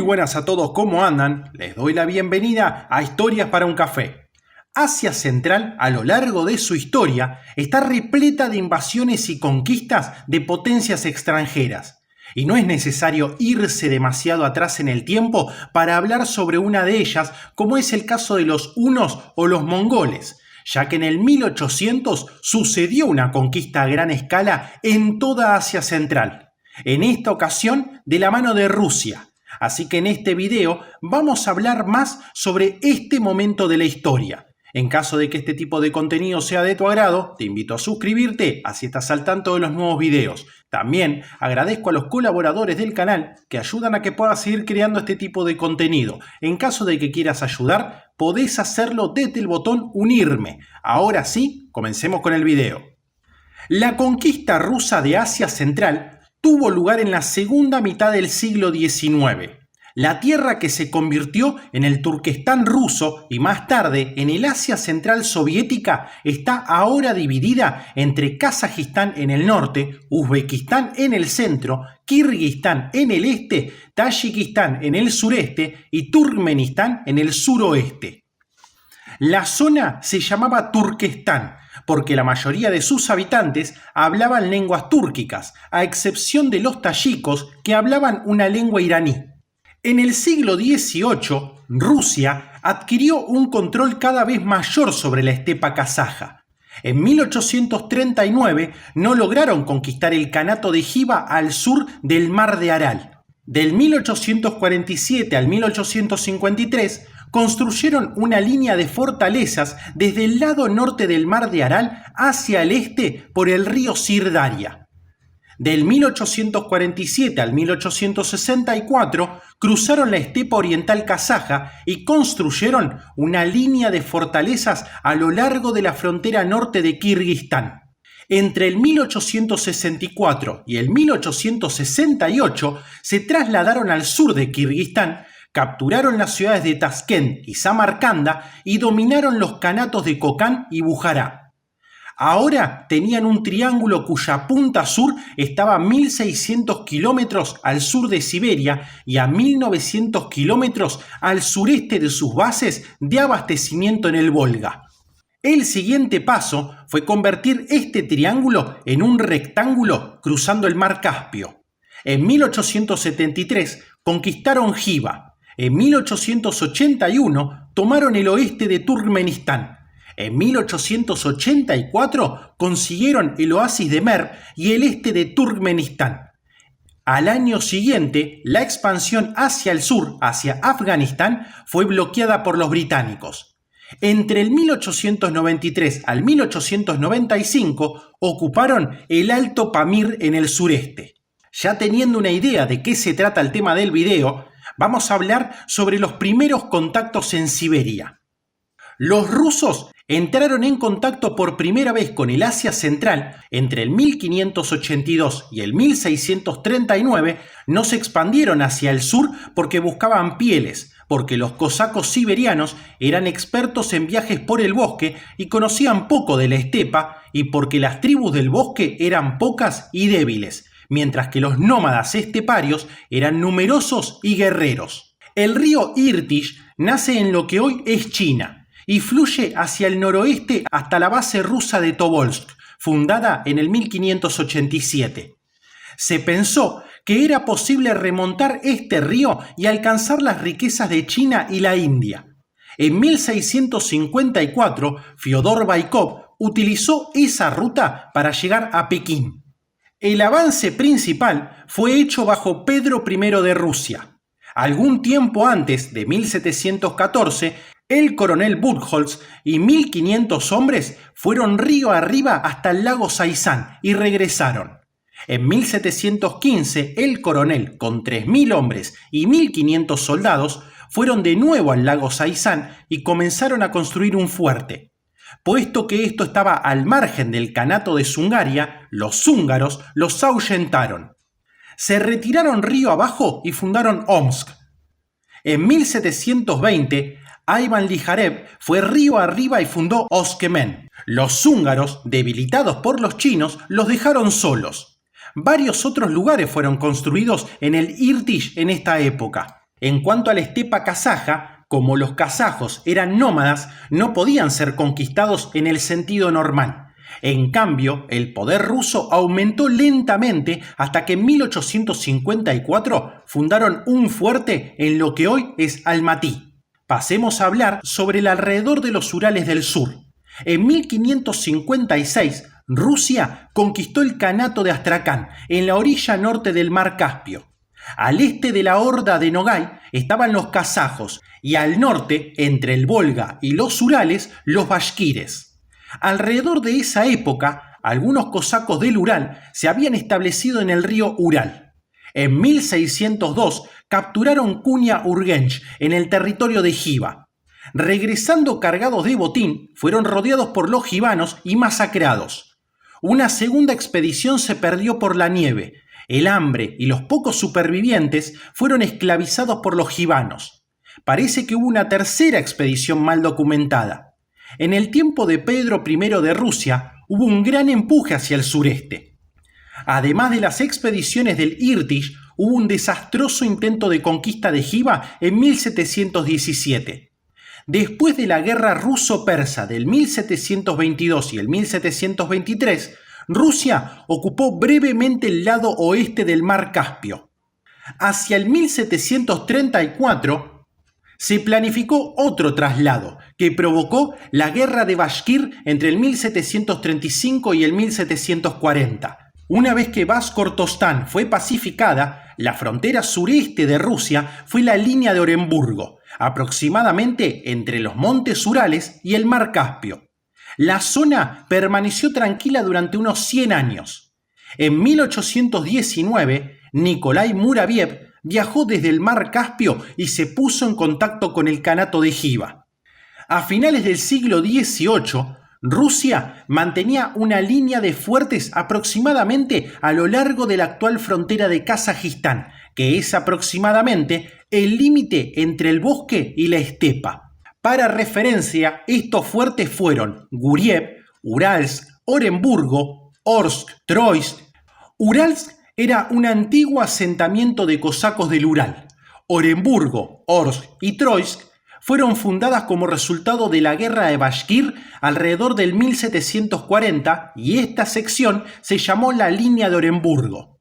buenas a todos, ¿cómo andan? Les doy la bienvenida a Historias para un Café. Asia Central, a lo largo de su historia, está repleta de invasiones y conquistas de potencias extranjeras. Y no es necesario irse demasiado atrás en el tiempo para hablar sobre una de ellas, como es el caso de los hunos o los mongoles, ya que en el 1800 sucedió una conquista a gran escala en toda Asia Central, en esta ocasión de la mano de Rusia. Así que en este video vamos a hablar más sobre este momento de la historia. En caso de que este tipo de contenido sea de tu agrado, te invito a suscribirte, así estás al tanto de los nuevos videos. También agradezco a los colaboradores del canal que ayudan a que pueda seguir creando este tipo de contenido. En caso de que quieras ayudar, podés hacerlo desde el botón unirme. Ahora sí, comencemos con el video. La conquista rusa de Asia Central tuvo lugar en la segunda mitad del siglo XIX. La tierra que se convirtió en el Turquestán ruso y más tarde en el Asia Central soviética está ahora dividida entre Kazajistán en el norte, Uzbekistán en el centro, Kirguistán en el este, Tayikistán en el sureste y Turkmenistán en el suroeste. La zona se llamaba Turquestán porque la mayoría de sus habitantes hablaban lenguas túrquicas, a excepción de los tayikos que hablaban una lengua iraní. En el siglo XVIII, Rusia adquirió un control cada vez mayor sobre la estepa kazaja. En 1839 no lograron conquistar el Kanato de Jiva al sur del Mar de Aral. Del 1847 al 1853 construyeron una línea de fortalezas desde el lado norte del Mar de Aral hacia el este por el río Sirdaria. Del 1847 al 1864 cruzaron la estepa oriental kazaja y construyeron una línea de fortalezas a lo largo de la frontera norte de Kirguistán. Entre el 1864 y el 1868 se trasladaron al sur de Kirguistán, capturaron las ciudades de Tashkent y Samarcanda y dominaron los kanatos de Kokán y Bujará. Ahora tenían un triángulo cuya punta sur estaba a 1.600 kilómetros al sur de Siberia y a 1.900 kilómetros al sureste de sus bases de abastecimiento en el Volga. El siguiente paso fue convertir este triángulo en un rectángulo cruzando el mar Caspio. En 1873 conquistaron Jiva. En 1881 tomaron el oeste de Turkmenistán. En 1884 consiguieron el oasis de Mer y el este de Turkmenistán. Al año siguiente, la expansión hacia el sur, hacia Afganistán, fue bloqueada por los británicos. Entre el 1893 al 1895 ocuparon el Alto Pamir en el sureste. Ya teniendo una idea de qué se trata el tema del video, vamos a hablar sobre los primeros contactos en Siberia. Los rusos entraron en contacto por primera vez con el Asia Central entre el 1582 y el 1639. No se expandieron hacia el sur porque buscaban pieles, porque los cosacos siberianos eran expertos en viajes por el bosque y conocían poco de la estepa, y porque las tribus del bosque eran pocas y débiles, mientras que los nómadas esteparios eran numerosos y guerreros. El río Irtish nace en lo que hoy es China y fluye hacia el noroeste hasta la base rusa de Tobolsk, fundada en el 1587. Se pensó que era posible remontar este río y alcanzar las riquezas de China y la India. En 1654, Fyodor Baikov utilizó esa ruta para llegar a Pekín. El avance principal fue hecho bajo Pedro I de Rusia. Algún tiempo antes de 1714, el coronel Buchholz y 1.500 hombres fueron río arriba hasta el lago Saizán y regresaron. En 1715, el coronel, con 3.000 hombres y 1.500 soldados, fueron de nuevo al lago Saizán y comenzaron a construir un fuerte. Puesto que esto estaba al margen del Kanato de Zungaria, los húngaros los ahuyentaron. Se retiraron río abajo y fundaron Omsk. En 1720, Ivan Lijarev fue río arriba y fundó Oskmen. Los húngaros, debilitados por los chinos, los dejaron solos. Varios otros lugares fueron construidos en el Irtish en esta época. En cuanto a la estepa kazaja, como los kazajos eran nómadas, no podían ser conquistados en el sentido normal. En cambio, el poder ruso aumentó lentamente hasta que en 1854 fundaron un fuerte en lo que hoy es Almatí. Pasemos a hablar sobre el alrededor de los Urales del Sur. En 1556, Rusia conquistó el Kanato de Astracán, en la orilla norte del mar Caspio. Al este de la horda de Nogay estaban los kazajos y al norte, entre el Volga y los Urales, los bashkires. Alrededor de esa época, algunos cosacos del Ural se habían establecido en el río Ural. En 1602 capturaron Kunia-Urgench en el territorio de Jiva. Regresando cargados de botín, fueron rodeados por los jivanos y masacrados. Una segunda expedición se perdió por la nieve. El hambre y los pocos supervivientes fueron esclavizados por los jivanos. Parece que hubo una tercera expedición mal documentada. En el tiempo de Pedro I de Rusia hubo un gran empuje hacia el sureste. Además de las expediciones del Irtish, hubo un desastroso intento de conquista de Jiva en 1717. Después de la guerra ruso-persa del 1722 y el 1723, Rusia ocupó brevemente el lado oeste del mar Caspio. Hacia el 1734 se planificó otro traslado que provocó la guerra de Bashkir entre el 1735 y el 1740. Una vez que Bashkortostán fue pacificada, la frontera sureste de Rusia fue la línea de Oremburgo, aproximadamente entre los montes Urales y el mar Caspio. La zona permaneció tranquila durante unos 100 años. En 1819, Nikolai Muraviev viajó desde el mar Caspio y se puso en contacto con el Kanato de Jiva. A finales del siglo XVIII, Rusia mantenía una línea de fuertes aproximadamente a lo largo de la actual frontera de Kazajistán, que es aproximadamente el límite entre el bosque y la estepa. Para referencia, estos fuertes fueron Guriev, Uralsk, Oremburgo, Orsk, Troitsk. Uralsk era un antiguo asentamiento de cosacos del Ural. Oremburgo, Orsk y Troitsk fueron fundadas como resultado de la guerra de Bashkir alrededor del 1740 y esta sección se llamó la línea de Oremburgo.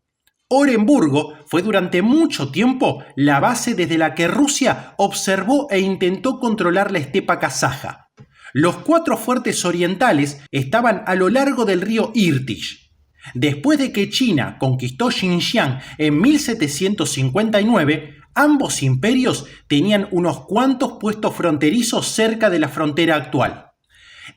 Oremburgo fue durante mucho tiempo la base desde la que Rusia observó e intentó controlar la estepa kazaja. Los 4 fuertes orientales estaban a lo largo del río Irtish. Después de que China conquistó Xinjiang en 1759, ambos imperios tenían unos cuantos puestos fronterizos cerca de la frontera actual.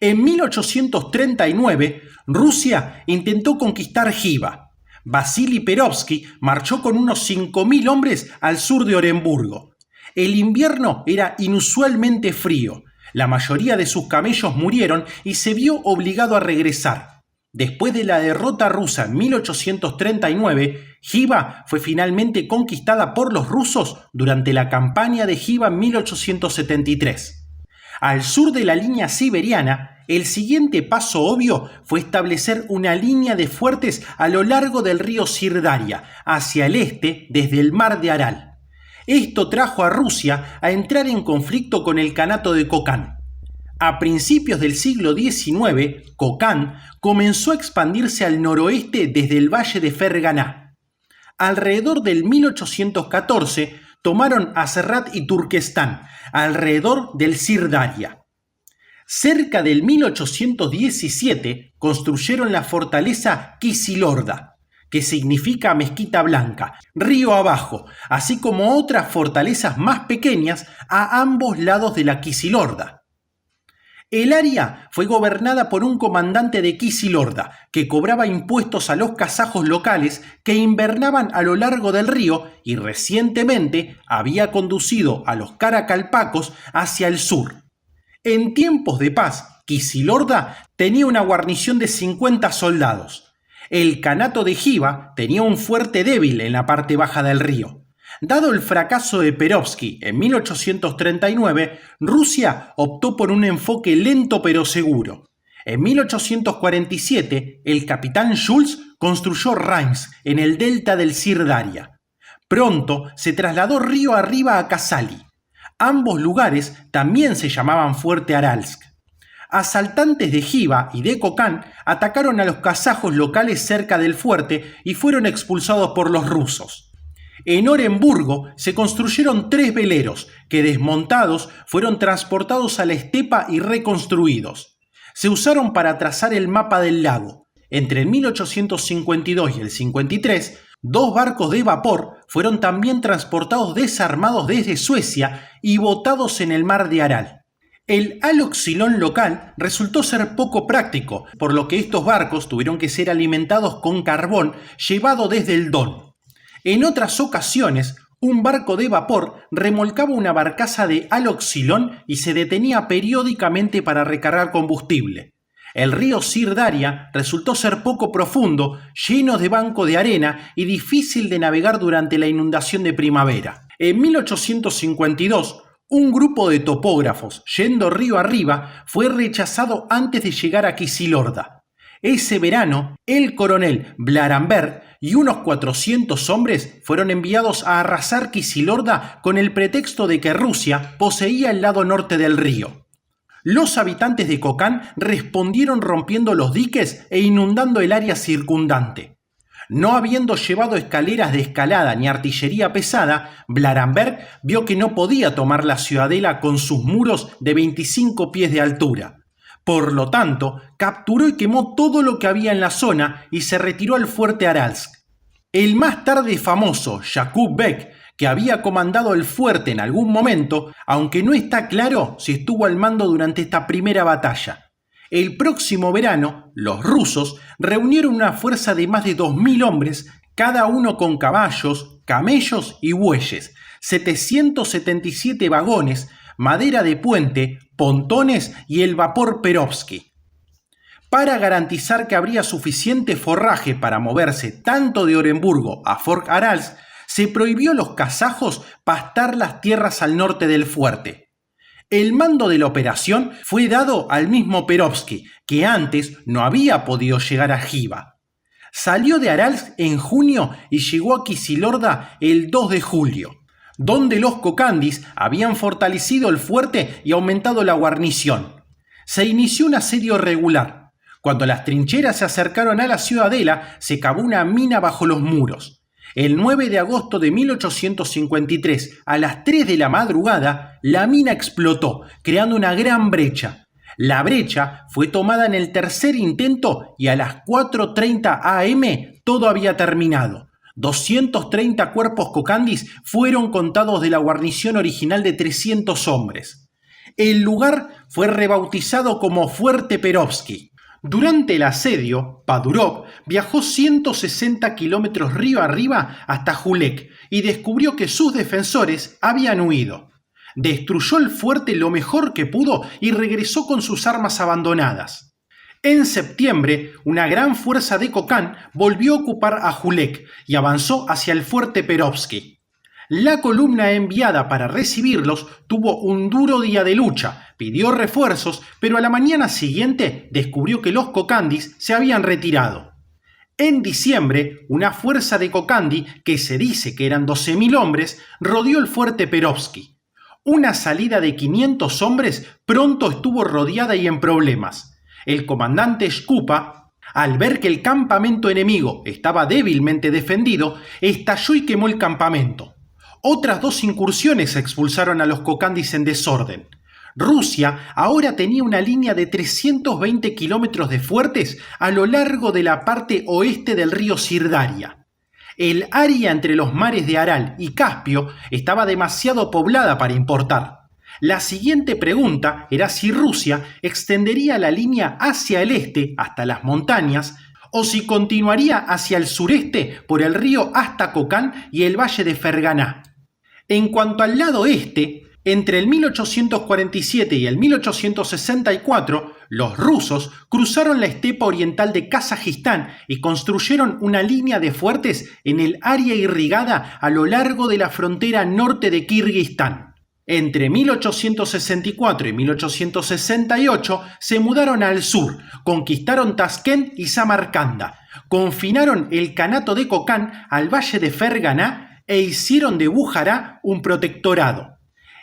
En 1839, Rusia intentó conquistar Jiva. Vasily Perovsky marchó con unos 5.000 hombres al sur de Oremburgo. El invierno era inusualmente frío. La mayoría de sus camellos murieron y se vio obligado a regresar. Después de la derrota rusa en 1839, Jiva fue finalmente conquistada por los rusos durante la campaña de Jiva en 1873. Al sur de la línea siberiana, el siguiente paso obvio fue establecer una línea de fuertes a lo largo del río Sirdaria, hacia el este desde el mar de Aral. Esto trajo a Rusia a entrar en conflicto con el Kanato de Kokán. A principios del siglo XIX, Kokán comenzó a expandirse al noroeste desde el valle de Ferganá. Alrededor del 1814 tomaron Aserrat y Turquestán, alrededor del Sirdaria. Cerca del 1817 construyeron la fortaleza Kisilorda, que significa mezquita blanca, río abajo, así como otras fortalezas más pequeñas a ambos lados de la Kisilorda. El área fue gobernada por un comandante de Kisilorda que cobraba impuestos a los kazajos locales que invernaban a lo largo del río y recientemente había conducido a los Karakalpakos hacia el sur. En tiempos de paz, Kisilorda tenía una guarnición de 50 soldados. El Kanato de Jiva tenía un fuerte débil en la parte baja del río. Dado el fracaso de Perovsky en 1839, Rusia optó por un enfoque lento pero seguro. En 1847, el capitán Schulz construyó Reims en el delta del Sirdaria. Pronto se trasladó río arriba a Kasali. Ambos lugares también se llamaban Fuerte Aralsk. Asaltantes de Jiva y de Kokán atacaron a los kazajos locales cerca del fuerte y fueron expulsados por los rusos. En Oremburgo se construyeron 3 veleros que, desmontados, fueron transportados a la estepa y reconstruidos. Se usaron para trazar el mapa del lago. Entre el 1852 y el 53, 2 barcos de vapor fueron también transportados desarmados desde Suecia y botados en el mar de Aral. El aloxilón local resultó ser poco práctico, por lo que estos barcos tuvieron que ser alimentados con carbón llevado desde el Don. En otras ocasiones, un barco de vapor remolcaba una barcaza de aloxilón y se detenía periódicamente para recargar combustible. El río Sirdaria resultó ser poco profundo, lleno de banco de arena y difícil de navegar durante la inundación de primavera. En 1852, un grupo de topógrafos, yendo río arriba, fue rechazado antes de llegar a Kisilorda. Ese verano, el coronel Blarenberg y unos 400 hombres fueron enviados a arrasar Kisilorda con el pretexto de que Rusia poseía el lado norte del río. Los habitantes de Kokán respondieron rompiendo los diques e inundando el área circundante. No habiendo llevado escaleras de escalada ni artillería pesada, Blarenberg vio que no podía tomar la ciudadela con sus muros de 25 pies de altura. Por lo tanto, capturó y quemó todo lo que había en la zona y se retiró al fuerte Aralsk. El más tarde famoso Jakub Bek, que había comandado el fuerte en algún momento, aunque no está claro si estuvo al mando durante esta primera batalla. El próximo verano, los rusos reunieron una fuerza de más de 2.000 hombres, cada uno con caballos, camellos y bueyes, 777 vagones, madera de puente, pontones y el vapor Perovsky. Para garantizar que habría suficiente forraje para moverse tanto de Oremburgo a Fort Aralsk, se prohibió a los kazajos pastar las tierras al norte del fuerte. El mando de la operación fue dado al mismo Perovsky, que antes no había podido llegar a Jiva. Salió de Aralsk en junio y llegó a Kisilorda el 2 de julio, donde los kokandis habían fortalecido el fuerte y aumentado la guarnición. Se inició un asedio regular. Cuando las trincheras se acercaron a la ciudadela, se cavó una mina bajo los muros. El 9 de agosto de 1853, a las 3 de la madrugada, la mina explotó, creando una gran brecha. La brecha fue tomada en el tercer intento y a las 4:30 am todo había terminado. 230 cuerpos kokandis fueron contados de la guarnición original de 300 hombres. El lugar fue rebautizado como Fuerte Perovsky. Durante el asedio, Padurov viajó 160 kilómetros río arriba hasta Julek y descubrió que sus defensores habían huido. Destruyó el fuerte lo mejor que pudo y regresó con sus armas abandonadas. En septiembre, una gran fuerza de Kokán volvió a ocupar a Julek y avanzó hacia el fuerte Perovsky. La columna enviada para recibirlos tuvo un duro día de lucha, pidió refuerzos, pero a la mañana siguiente descubrió que los kokandis se habían retirado. En diciembre, una fuerza de kokandi, que se dice que eran 12.000 hombres, rodeó el fuerte Perovsky. Una salida de 500 hombres pronto estuvo rodeada y en problemas. El comandante Shkupa, al ver que el campamento enemigo estaba débilmente defendido, estalló y quemó el campamento. Otras 2 incursiones expulsaron a los kokandis en desorden. Rusia ahora tenía una línea de 320 kilómetros de fuertes a lo largo de la parte oeste del río Sirdaria. El área entre los mares de Aral y Caspio estaba demasiado poblada para importar. La siguiente pregunta era si Rusia extendería la línea hacia el este hasta las montañas o si continuaría hacia el sureste por el río hasta Kokán y el valle de Ferganá. En cuanto al lado este, entre el 1847 y el 1864, los rusos cruzaron la estepa oriental de Kazajistán y construyeron una línea de fuertes en el área irrigada a lo largo de la frontera norte de Kirguistán. Entre 1864 y 1868 se mudaron al sur, conquistaron Taskent y Samarcanda, confinaron el Kanato de Kokán al valle de Ferganá e hicieron de Bujará un protectorado.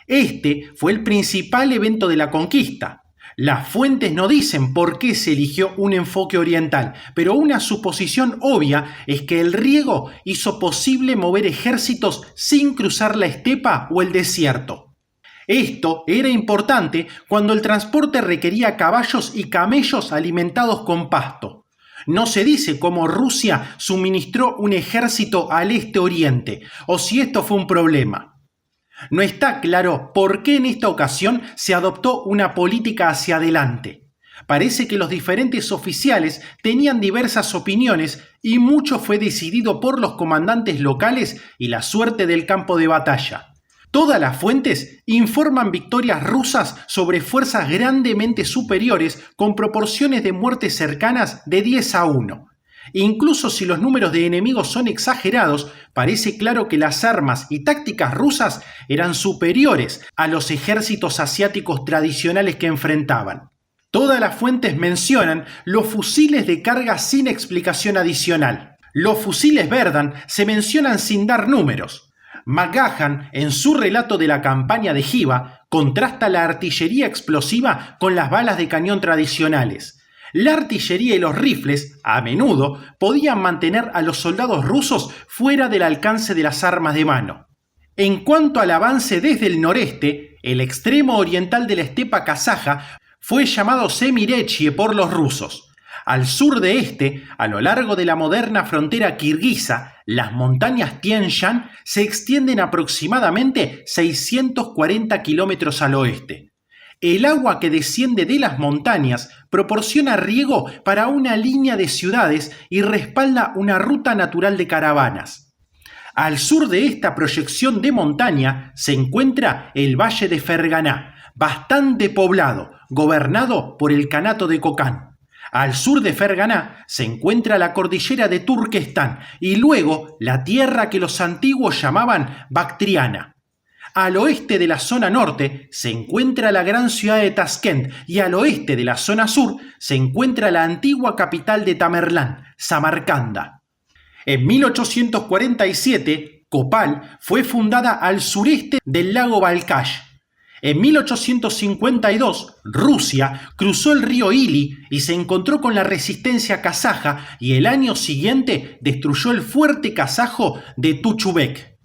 Este fue el principal evento de la conquista. Las fuentes no dicen por qué se eligió un enfoque oriental, pero una suposición obvia es que el riego hizo posible mover ejércitos sin cruzar la estepa o el desierto. Esto era importante cuando el transporte requería caballos y camellos alimentados con pasto. No se dice cómo Rusia suministró un ejército al este-oriente, o si esto fue un problema. No está claro por qué en esta ocasión se adoptó una política hacia adelante. Parece que los diferentes oficiales tenían diversas opiniones y mucho fue decidido por los comandantes locales y la suerte del campo de batalla. Todas las fuentes informan victorias rusas sobre fuerzas grandemente superiores con proporciones de muertes cercanas de 10-1. Incluso si los números de enemigos son exagerados, parece claro que las armas y tácticas rusas eran superiores a los ejércitos asiáticos tradicionales que enfrentaban. Todas las fuentes mencionan los fusiles de carga sin explicación adicional. Los fusiles Berdan se mencionan sin dar números. McGahan, en su relato de la campaña de Jiva, contrasta la artillería explosiva con las balas de cañón tradicionales. La artillería y los rifles, a menudo, podían mantener a los soldados rusos fuera del alcance de las armas de mano. En cuanto al avance desde el noreste, el extremo oriental de la estepa kazaja fue llamado Semirechye por los rusos. Al sur de este, a lo largo de la moderna frontera kirguisa, las montañas Tien Shan se extienden aproximadamente 640 kilómetros al oeste. El agua que desciende de las montañas proporciona riego para una línea de ciudades y respalda una ruta natural de caravanas. Al sur de esta proyección de montaña se encuentra el valle de Ferganá, bastante poblado, gobernado por el Kanato de Kokán. Al sur de Ferganá se encuentra la cordillera de Turquestán y luego la tierra que los antiguos llamaban Bactriana. Al oeste de la zona norte se encuentra la gran ciudad de Taskent y al oeste de la zona sur se encuentra la antigua capital de Tamerlán, Samarcanda. En 1847, Kopal fue fundada al sureste del lago Balkaj. En 1852, Rusia cruzó el río Ili y se encontró con la resistencia kazaja y el año siguiente destruyó el fuerte kazajo de Tuchubek.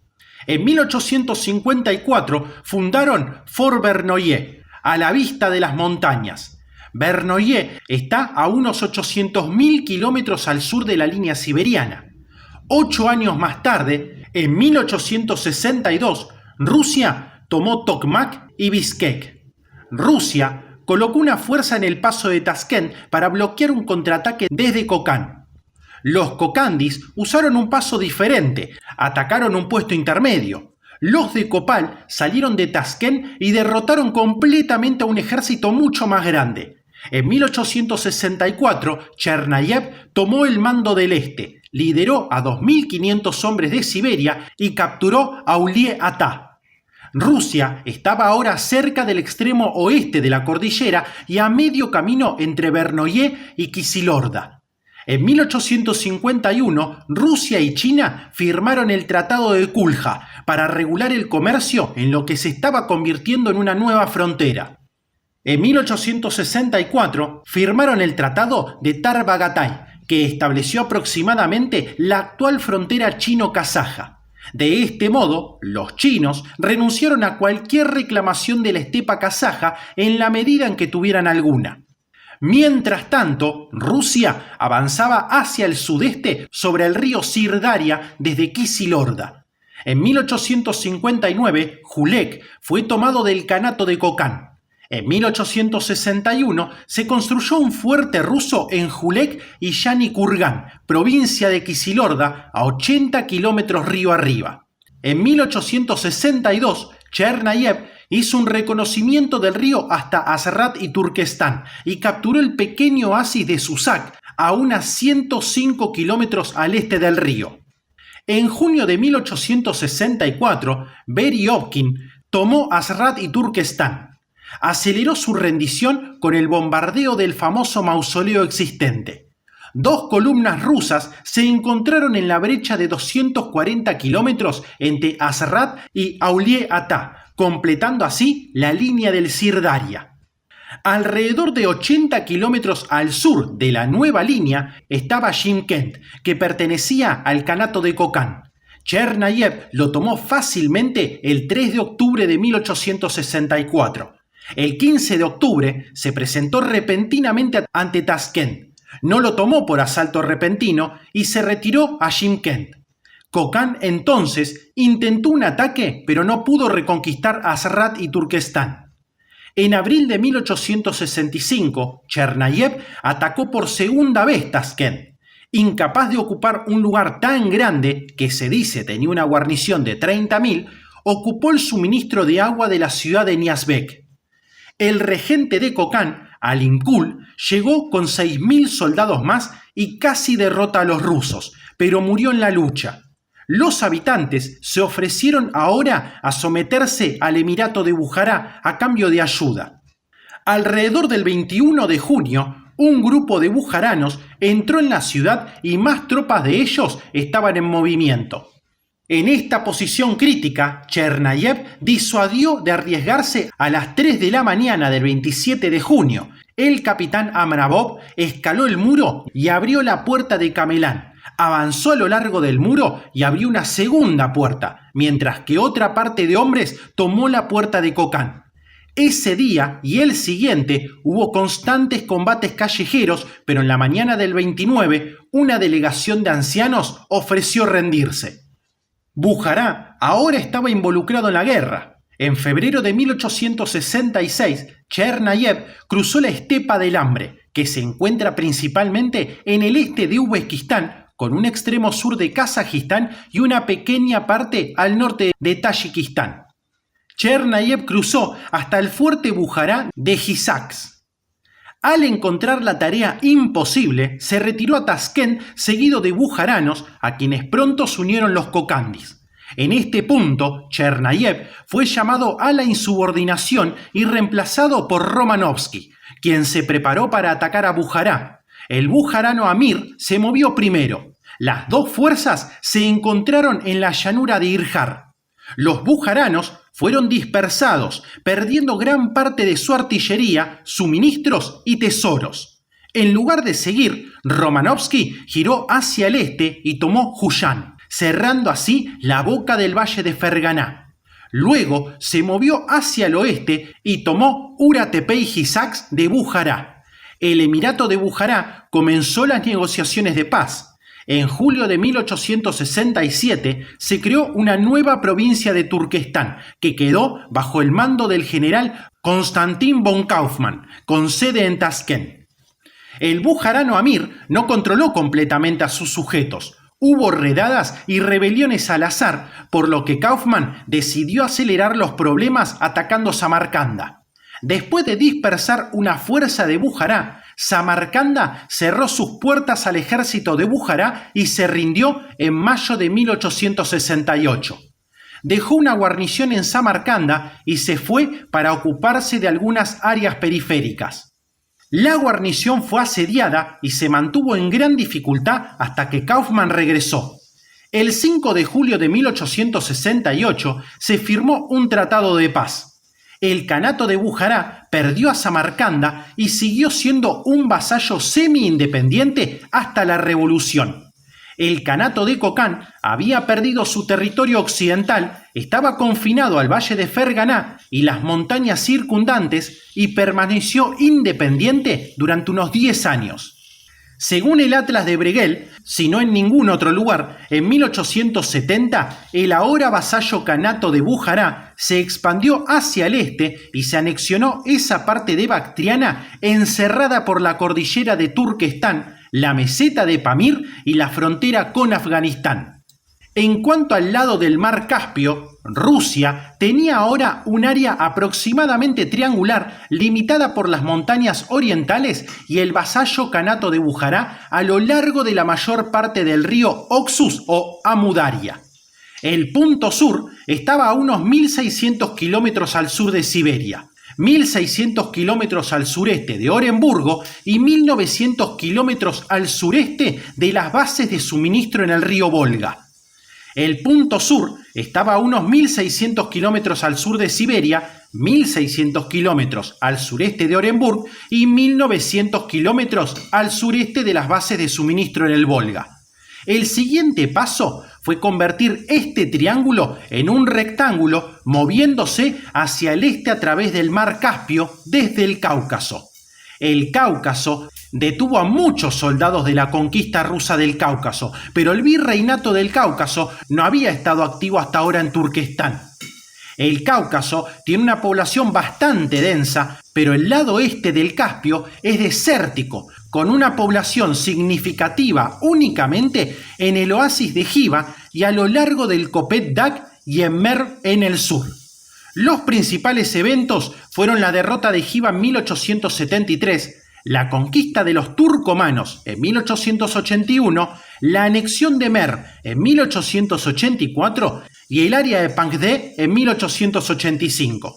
En 1854 fundaron Fort Vernoye, a la vista de las montañas. Vernoye está a unos 800.000 kilómetros al sur de la línea siberiana. 8 años más tarde, en 1862, Rusia tomó Tokmak y Bishkek. Rusia colocó una fuerza en el paso de Taskent para bloquear un contraataque desde Kokán. Los kokandis usaron un paso diferente, atacaron un puesto intermedio. Los de Kopal salieron de Taskent y derrotaron completamente a un ejército mucho más grande. En 1864, Chernayev tomó el mando del este, lideró a 2.500 hombres de Siberia y capturó a Ulie-Ata. Rusia estaba ahora cerca del extremo oeste de la cordillera y a medio camino entre Vernoye y Kisilorda. En 1851, Rusia y China firmaron el Tratado de Kulja para regular el comercio en lo que se estaba convirtiendo en una nueva frontera. En 1864, firmaron el Tratado de Tarbagatay, que estableció aproximadamente la actual frontera chino-kazaja. De este modo, los chinos renunciaron a cualquier reclamación de la estepa kazaja en la medida en que tuvieran alguna. Mientras tanto, Rusia avanzaba hacia el sudeste sobre el río Sirdaria desde Kisilorda. En 1859, Julek fue tomado del Kanato de Kokán. En 1861 se construyó un fuerte ruso en Julek y Yani-Kurgan, provincia de Kisilorda, a 80 kilómetros río arriba. En 1862, Chernayev hizo un reconocimiento del río hasta Azrat y Turquestán y capturó el pequeño oasis de Susak a unas 105 kilómetros al este del río. En junio de 1864, Beryovkin tomó Azrat y Turquestán. Aceleró su rendición con el bombardeo del famoso mausoleo existente. Dos columnas rusas se encontraron en la brecha de 240 kilómetros entre Azrat y Aulier-Ata, completando así la línea del Sirdaria. Alrededor de 80 kilómetros al sur de la nueva línea estaba Shymkent, que pertenecía al Kanato de Kokán. Chernayev lo tomó fácilmente el 3 de octubre de 1864. El 15 de octubre se presentó repentinamente ante Taskent. No lo tomó por asalto repentino y se retiró a Shymkent. Kokán entonces intentó un ataque, pero no pudo reconquistar Azrat y Turquestán. En abril de 1865, Chernayev atacó por segunda vez Taskent. Incapaz de ocupar un lugar tan grande, que se dice tenía una guarnición de 30.000, ocupó el suministro de agua de la ciudad de Niazbek. El regente de Kokán, Alimkul, llegó con 6.000 soldados más y casi derrota a los rusos, pero murió en la lucha. Los habitantes se ofrecieron ahora a someterse al Emirato de Bujará a cambio de ayuda. Alrededor del 21 de junio, un grupo de bujaranos entró en la ciudad y más tropas de ellos estaban en movimiento. En esta posición crítica, Chernayev disuadió de arriesgarse a las 3 de la mañana del 27 de junio. El capitán Amravov escaló el muro y abrió la puerta de Camelán. Avanzó a lo largo del muro y abrió una segunda puerta, mientras que otra parte de hombres tomó la puerta de Kokán. Ese día y el siguiente hubo constantes combates callejeros, pero en la mañana del 29 una delegación de ancianos ofreció rendirse. Bujará ahora estaba involucrado en la guerra. En febrero de 1866, Chernayev cruzó la estepa del Hambre, que se encuentra principalmente en el este de Uzbekistán, con un extremo sur de Kazajistán y una pequeña parte al norte de Tayikistán. Chernayev cruzó hasta el fuerte Bujará de Hisaks. Al encontrar la tarea imposible, se retiró a Taskent seguido de bujaranos, a quienes pronto se unieron los kokandis. En este punto, Chernayev fue llamado a la insubordinación y reemplazado por Romanovsky, quien se preparó para atacar a Bujará. El bujarano Amir se movió primero. Las dos fuerzas se encontraron en la llanura de Irjar. Los bujaranos fueron dispersados, perdiendo gran parte de su artillería, suministros y tesoros. En lugar de seguir, Romanovsky giró hacia el este y tomó Huyán, cerrando así la boca del valle de Ferganá. Luego se movió hacia el oeste y tomó Uratepe y Hisaks de Bujará. El Emirato de Bujará comenzó las negociaciones de paz. En julio de 1867 se creó una nueva provincia de Turquestán, que quedó bajo el mando del general Konstantin von Kaufmann, con sede en Taskent. El bujarano Amir no controló completamente a sus sujetos. Hubo redadas y rebeliones al azar, por lo que Kaufmann decidió acelerar los problemas atacando Samarcanda. Después de dispersar una fuerza de Bujará, Samarcanda cerró sus puertas al ejército de Bujará y se rindió en mayo de 1868. Dejó una guarnición en Samarcanda y se fue para ocuparse de algunas áreas periféricas. La guarnición fue asediada y se mantuvo en gran dificultad hasta que Kaufmann regresó. El 5 de julio de 1868 se firmó un tratado de paz. El Kanato de Bujará perdió a Samarcanda y siguió siendo un vasallo semi-independiente hasta la revolución. El Kanato de Kokán había perdido su territorio occidental, estaba confinado al valle de Ferganá y las montañas circundantes y permaneció independiente durante unos 10 años. Según el Atlas de Bruegel, si no en ningún otro lugar, en 1870 el ahora vasallo Kanato de Bujará se expandió hacia el este y se anexionó esa parte de Bactriana encerrada por la cordillera de Turquestán, la meseta de Pamir y la frontera con Afganistán. En cuanto al lado del mar Caspio, Rusia tenía ahora un área aproximadamente triangular limitada por las montañas orientales y el vasallo Kanato de Bujará a lo largo de la mayor parte del río Oxus o Amudaria. El punto sur estaba a unos 1.600 kilómetros al sur de Siberia. 1.600 kilómetros al sureste de Oremburgo y 1.900 kilómetros al sureste de las bases de suministro en el río Volga. El punto sur estaba a unos 1.600 kilómetros al sur de Siberia, 1.600 kilómetros al sureste de Oremburgo y 1.900 kilómetros al sureste de las bases de suministro en el Volga. El siguiente paso fue convertir este triángulo en un rectángulo moviéndose hacia el este a través del mar Caspio desde el Cáucaso. El Cáucaso detuvo a muchos soldados de la conquista rusa del Cáucaso, pero el virreinato del Cáucaso no había estado activo hasta ahora en Turquestán. El Cáucaso tiene una población bastante densa, pero el lado este del Caspio es desértico, con una población significativa únicamente en el oasis de Jiva y a lo largo del Kopet Dag y en Mer en el sur. Los principales eventos fueron la derrota de Jiva en 1873, la conquista de los turcomanos en 1881, la anexión de Mer en 1884 y el área de Pangde en 1885.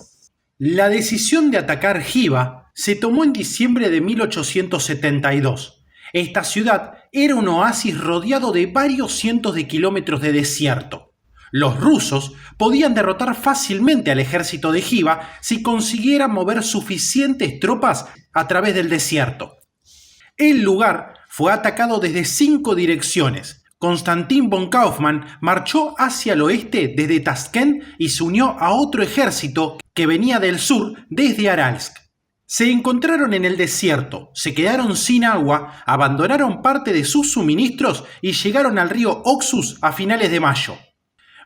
La decisión de atacar Jiva se tomó en diciembre de 1872. Esta ciudad era un oasis rodeado de varios cientos de kilómetros de desierto. Los rusos podían derrotar fácilmente al ejército de Jiva si consiguieran mover suficientes tropas a través del desierto. El lugar fue atacado desde 5 direcciones. Konstantin von Kaufmann marchó hacia el oeste desde Tashkent y se unió a otro ejército que venía del sur desde Aralsk. Se encontraron en el desierto, se quedaron sin agua, abandonaron parte de sus suministros y llegaron al río Oxus a finales de mayo.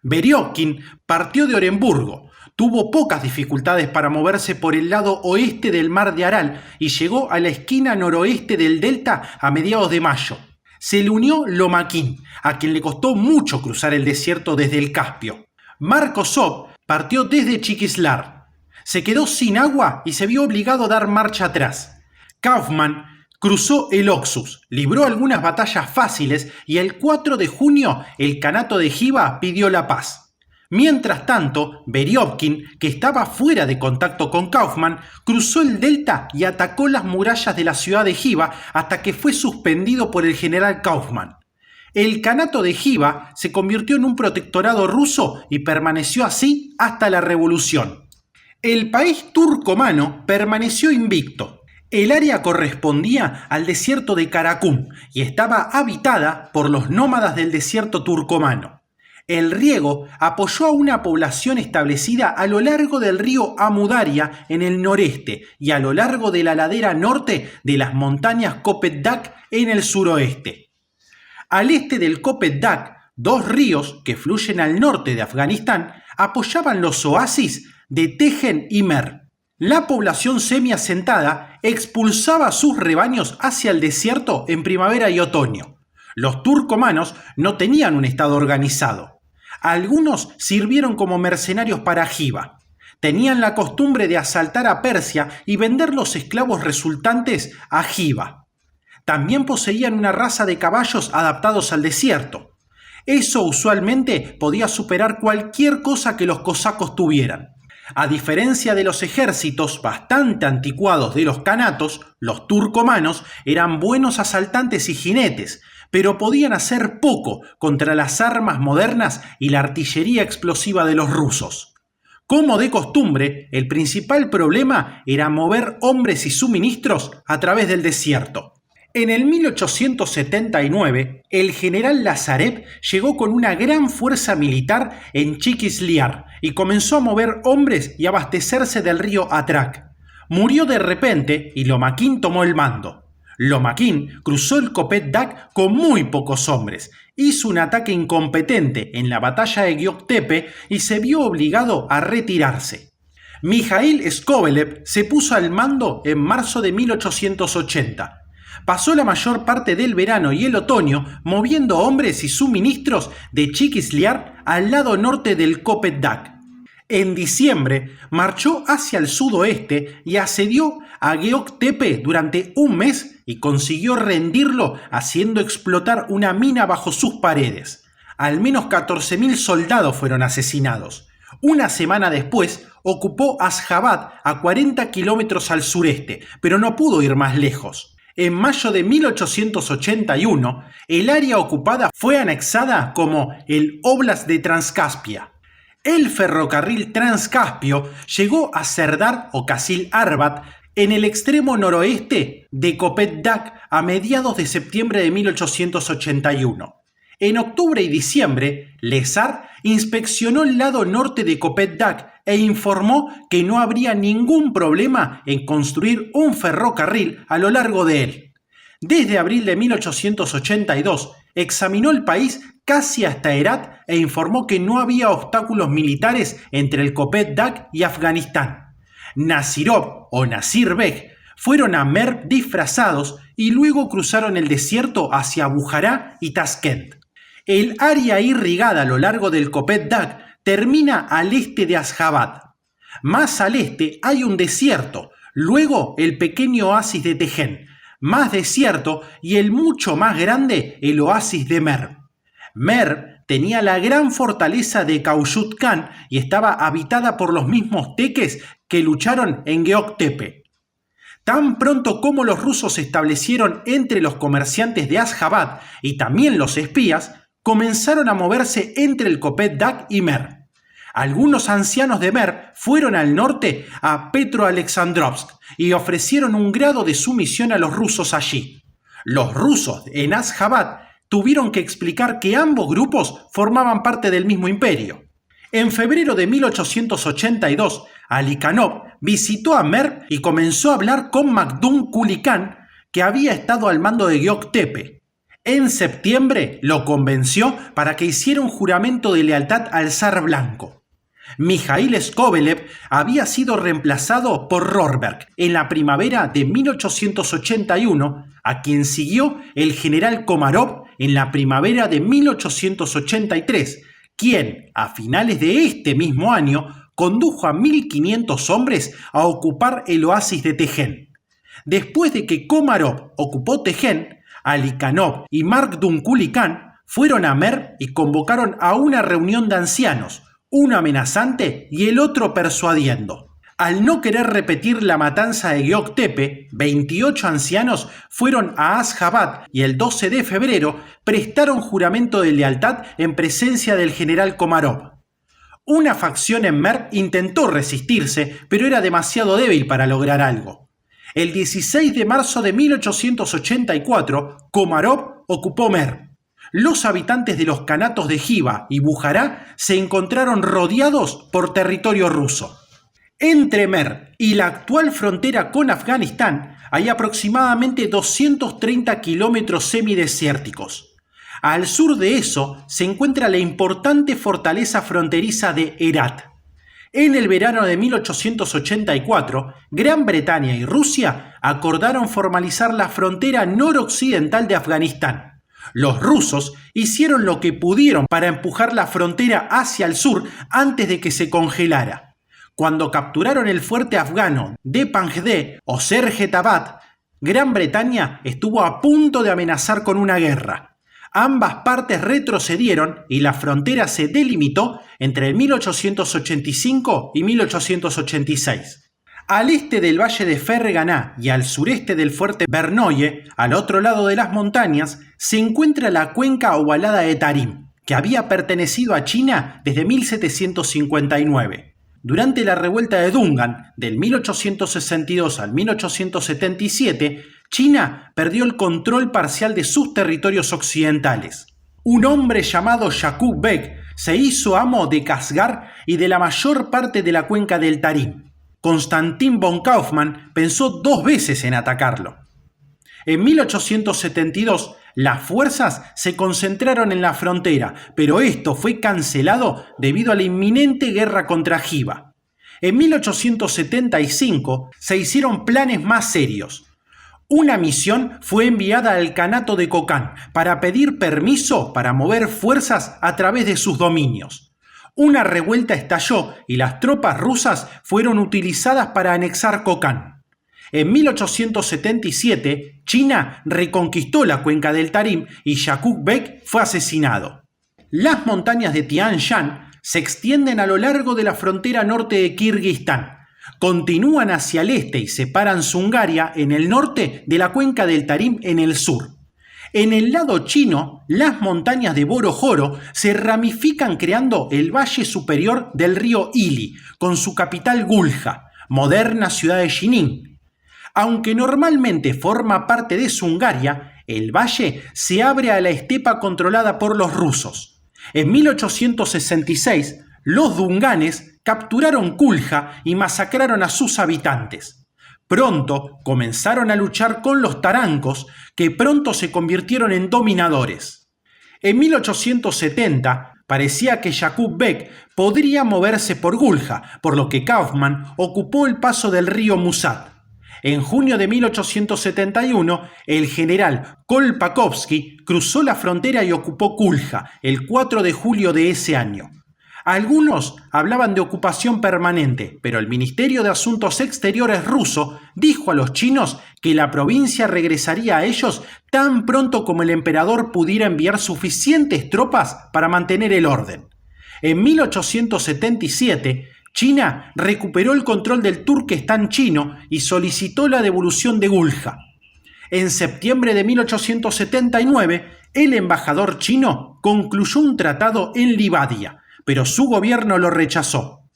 Veriovkin partió de Oremburgo, tuvo pocas dificultades para moverse por el lado oeste del mar de Aral y llegó a la esquina noroeste del delta a mediados de mayo. Se le unió Lomaquín, a quien le costó mucho cruzar el desierto desde el Caspio. Markosov partió desde Chiquislar. Se quedó sin agua y se vio obligado a dar marcha atrás. Kaufmann cruzó el Oxus, libró algunas batallas fáciles y el 4 de junio el Kanato de Jiva pidió la paz. Mientras tanto, Veriovkin, que estaba fuera de contacto con Kaufmann, cruzó el delta y atacó las murallas de la ciudad de Jiva hasta que fue suspendido por el general Kaufmann. El Kanato de Jiva se convirtió en un protectorado ruso y permaneció así hasta la revolución. El país turcomano permaneció invicto. El área correspondía al desierto de Karakum y estaba habitada por los nómadas del desierto turcomano. El riego apoyó a una población establecida a lo largo del río Amudaria en el noreste y a lo largo de la ladera norte de las montañas Kopet Dag en el suroeste. Al este del Kopet Dag, 2 ríos que fluyen al norte de Afganistán apoyaban los oasis de Tejen y Mer. La población semiasentada expulsaba sus rebaños hacia el desierto en primavera y otoño. Los turcomanos no tenían un estado organizado. Algunos sirvieron como mercenarios para Jiva. Tenían la costumbre de asaltar a Persia y vender los esclavos resultantes a Jiva. También poseían una raza de caballos adaptados al desierto. Eso usualmente podía superar cualquier cosa que los cosacos tuvieran. A diferencia de los ejércitos bastante anticuados de los kanatos, los turcomanos eran buenos asaltantes y jinetes, pero podían hacer poco contra las armas modernas y la artillería explosiva de los rusos. Como de costumbre, el principal problema era mover hombres y suministros a través del desierto. En el 1879, el general Lazarev llegó con una gran fuerza militar en Chiquisliar y comenzó a mover hombres y abastecerse del río Atrak. Murió de repente y Lomaquín tomó el mando. Lomaquín cruzó el Kopet Dag con muy pocos hombres, hizo un ataque incompetente en la batalla de Göktepe y se vio obligado a retirarse. Mijaíl Skobelev se puso al mando en marzo de 1880. Pasó la mayor parte del verano y el otoño moviendo hombres y suministros de Chiquisliar al lado norte del Kopet Dag. En diciembre marchó hacia el sudoeste y asedió a Göktepe durante un mes y consiguió rendirlo haciendo explotar una mina bajo sus paredes. Al menos 14.000 soldados fueron asesinados. Una semana después ocupó Asjabad a 40 kilómetros al sureste, pero no pudo ir más lejos. En mayo de 1881, el área ocupada fue anexada como el Óblast de Transcaspia. El ferrocarril Transcaspio llegó a Serdar o Kasil Arbat en el extremo noroeste de Kopet-Dag a mediados de septiembre de 1881. En octubre y diciembre, Lezar inspeccionó el lado norte de Kopet-Dag e informó que no habría ningún problema en construir un ferrocarril a lo largo de él. Desde abril de 1882, examinó el país casi hasta Herat e informó que no había obstáculos militares entre el Kopet-Dag y Afganistán. Nasirov o Nasir Beg fueron a Merv disfrazados y luego cruzaron el desierto hacia Bujará y Taskent. El área irrigada a lo largo del Kopet-Dag termina al este de Asjabad. Más al este hay un desierto, luego el pequeño oasis de Tejen, más desierto y el mucho más grande el oasis de Merv. Merv tenía la gran fortaleza de Kaushut Khan y estaba habitada por los mismos teques que lucharon en Geok-Tepe. Tan pronto como los rusos se establecieron entre los comerciantes de Asjabad y también los espías, comenzaron a moverse entre el Kopet-Dag y Merv. Algunos ancianos de Merv fueron al norte a Petro-Alexandrovsk y ofrecieron un grado de sumisión a los rusos allí. Los rusos en Asjabad tuvieron que explicar que ambos grupos formaban parte del mismo imperio. En febrero de 1882, Ali Khanov visitó a Merv y comenzó a hablar con Makhdum Quli Khan, que había estado al mando de Geok-Tepe. En septiembre lo convenció para que hiciera un juramento de lealtad al zar blanco. Mijail Skobelev había sido reemplazado por Rorberg en la primavera de 1881, a quien siguió el general Komarov en la primavera de 1883, quien, a finales de este mismo año, condujo a 1.500 hombres a ocupar el oasis de Tejen. Después de que Komarov ocupó Tejen, Ali Khanov y Makhdum Quli Khan fueron a Merv y convocaron a una reunión de ancianos, uno amenazante y el otro persuadiendo. Al no querer repetir la matanza de Geok-Tepe, 28 ancianos fueron a Asjabad y el 12 de febrero prestaron juramento de lealtad en presencia del general Komarov. Una facción en Merv intentó resistirse, pero era demasiado débil para lograr algo. El 16 de marzo de 1884, Komarov ocupó Merv. Los habitantes de los kanatos de Jiva y Bujará se encontraron rodeados por territorio ruso. Entre Merv y la actual frontera con Afganistán hay aproximadamente 230 kilómetros semidesérticos. Al sur de eso se encuentra la importante fortaleza fronteriza de Herat. En el verano de 1884, Gran Bretaña y Rusia acordaron formalizar la frontera noroccidental de Afganistán. Los rusos hicieron lo que pudieron para empujar la frontera hacia el sur antes de que se congelara. Cuando capturaron el fuerte afgano de Panjshir o Sergetabad, Gran Bretaña estuvo a punto de amenazar con una guerra. Ambas partes retrocedieron y la frontera se delimitó entre 1885 y 1886. Al este del valle de Ferganá y al sureste del fuerte Vernoye, al otro lado de las montañas, se encuentra la cuenca ovalada de Tarim, que había pertenecido a China desde 1759. Durante la revuelta de Dungan, del 1862 al 1877, China perdió el control parcial de sus territorios occidentales. Un hombre llamado Yaqub Beg se hizo amo de Kashgar y de la mayor parte de la cuenca del Tarim. Konstantin von Kaufmann pensó 2 veces en atacarlo. En 1872, las fuerzas se concentraron en la frontera, pero esto fue cancelado debido a la inminente guerra contra Jiva. En 1875 se hicieron planes más serios. Una misión fue enviada al Kanato de Kokán para pedir permiso para mover fuerzas a través de sus dominios. Una revuelta estalló y las tropas rusas fueron utilizadas para anexar Kokán. En 1877, China reconquistó la cuenca del Tarim y Yaqub Beg fue asesinado. Las montañas de Tian Shan Se extienden a lo largo de la frontera norte de Kirguistán. Continúan hacia el este y separan Zungaria en el norte de la cuenca del Tarim en el sur. En el lado chino, las montañas de Boro-Joro se ramifican creando el valle superior del río Ili, con su capital Gulja, moderna ciudad de Jining. Aunque normalmente forma parte de Zungaria, el valle se abre a la estepa controlada por los rusos. En 1866, los dunganes capturaron Kulja y masacraron a sus habitantes. Pronto comenzaron a luchar con los tarancos, que pronto se convirtieron en dominadores. En 1870 parecía que Yaqub Bek podría moverse por Gulja, por lo que Kaufman ocupó el paso del río Musat. En junio de 1871, el general Kolpakovsky cruzó la frontera y ocupó Kulja el 4 de julio de ese año. Algunos hablaban de ocupación permanente, pero el Ministerio de Asuntos Exteriores ruso dijo a los chinos que la provincia regresaría a ellos tan pronto como el emperador pudiera enviar suficientes tropas para mantener el orden. En 1877, China recuperó el control del Turquestán chino y solicitó la devolución de Gulja. En septiembre de 1879, el embajador chino concluyó un tratado en Livadia, pero su gobierno lo rechazó.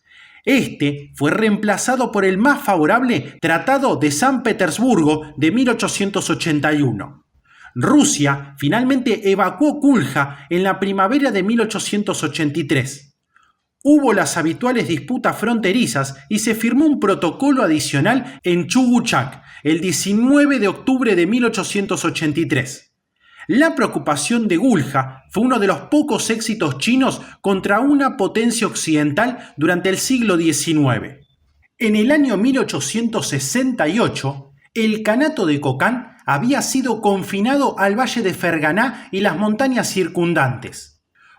Este fue reemplazado por el más favorable Tratado de San Petersburgo de 1881. Rusia finalmente evacuó Gulja en la primavera de 1883. Hubo las habituales disputas fronterizas y se firmó un protocolo adicional en Chuguchak el 19 de octubre de 1883. La preocupación de Gulja fue uno de los pocos éxitos chinos contra una potencia occidental durante el siglo XIX. En el año 1868, el Kanato de Kokán había sido confinado al valle de Ferganá y las montañas circundantes.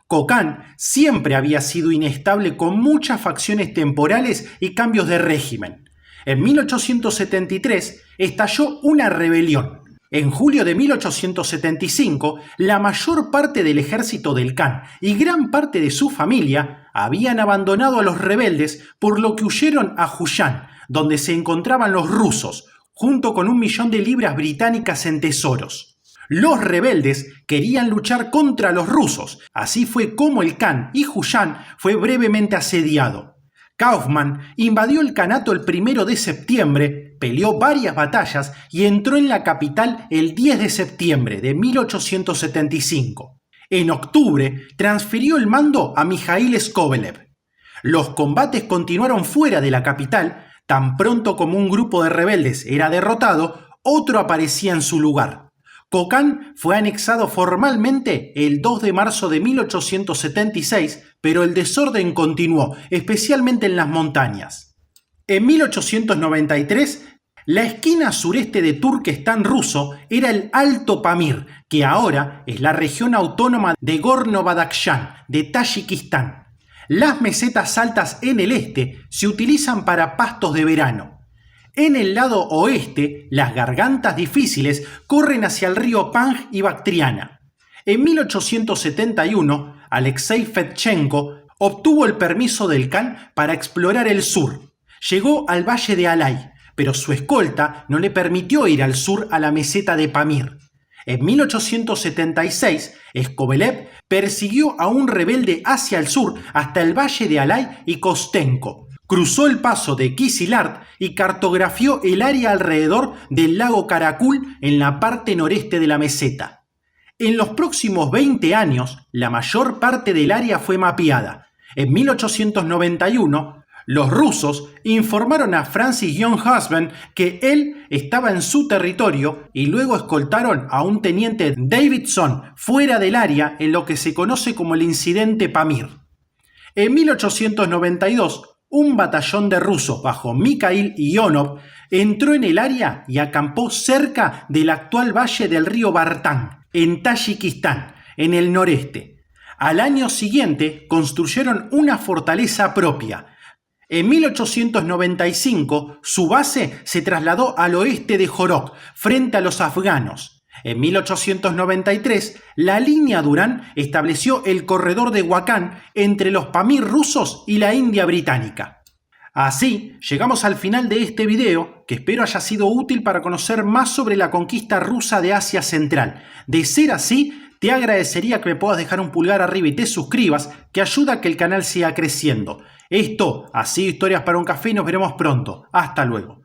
Kokán siempre había sido inestable con muchas facciones temporales y cambios de régimen. En 1873 estalló una rebelión. En julio de 1875, la mayor parte del ejército del Khan y gran parte de su familia habían abandonado a los rebeldes, por lo que huyeron a Huyán, donde se encontraban los rusos, junto con 1 millón de libras británicas en tesoros. Los rebeldes querían luchar contra los rusos, así fue como el Khan y Huyán fue brevemente asediado. Kaufman invadió el Kanato el 1 de septiembre, peleó varias batallas y entró en la capital el 10 de septiembre de 1875. En octubre transfirió el mando a Mijail Skobelev. Los combates continuaron fuera de la capital. Tan pronto como un grupo de rebeldes era derrotado, otro aparecía en su lugar. Kokán fue anexado formalmente el 2 de marzo de 1876, pero el desorden continuó, especialmente en las montañas. En 1893, la esquina sureste de Turquestán ruso era el Alto Pamir, que ahora es la región autónoma de Gorno-Badakhshan, de Tayikistán. Las mesetas altas en el este se utilizan para pastos de verano. En el lado oeste, las gargantas difíciles corren hacia el río Pang y Bactriana. En 1871, Alexei Fedchenko obtuvo el permiso del Khan para explorar el sur. Llegó al valle de Alay, pero su escolta no le permitió ir al sur a la meseta de Pamir. En 1876, Skobelev persiguió a un rebelde hacia el sur hasta el valle de Alay y Kostenko. Cruzó el paso de Kizilart y cartografió el área alrededor del lago Karakul en la parte noreste de la meseta. En los próximos 20 años, la mayor parte del área fue mapeada. En 1891, los rusos informaron a Francis John Husband que él estaba en su territorio y luego escoltaron a un teniente Davidson fuera del área en lo que se conoce como el incidente Pamir. En 1892, un batallón de rusos bajo Mikhail Ionov entró en el área y acampó cerca del actual valle del río Bartán, en Tayikistán, en el noreste. Al año siguiente construyeron una fortaleza propia. En 1895 su base se trasladó al oeste de Jorok, frente a los afganos. En 1893, la línea Durán estableció el corredor de Wakhan entre los Pamir rusos y la India británica. Así, llegamos al final de este video, que espero haya sido útil para conocer más sobre la conquista rusa de Asia Central. De ser así, te agradecería que me puedas dejar un pulgar arriba y te suscribas, que ayuda a que el canal siga creciendo. Esto ha sido Historias para un Café y nos veremos pronto. Hasta luego.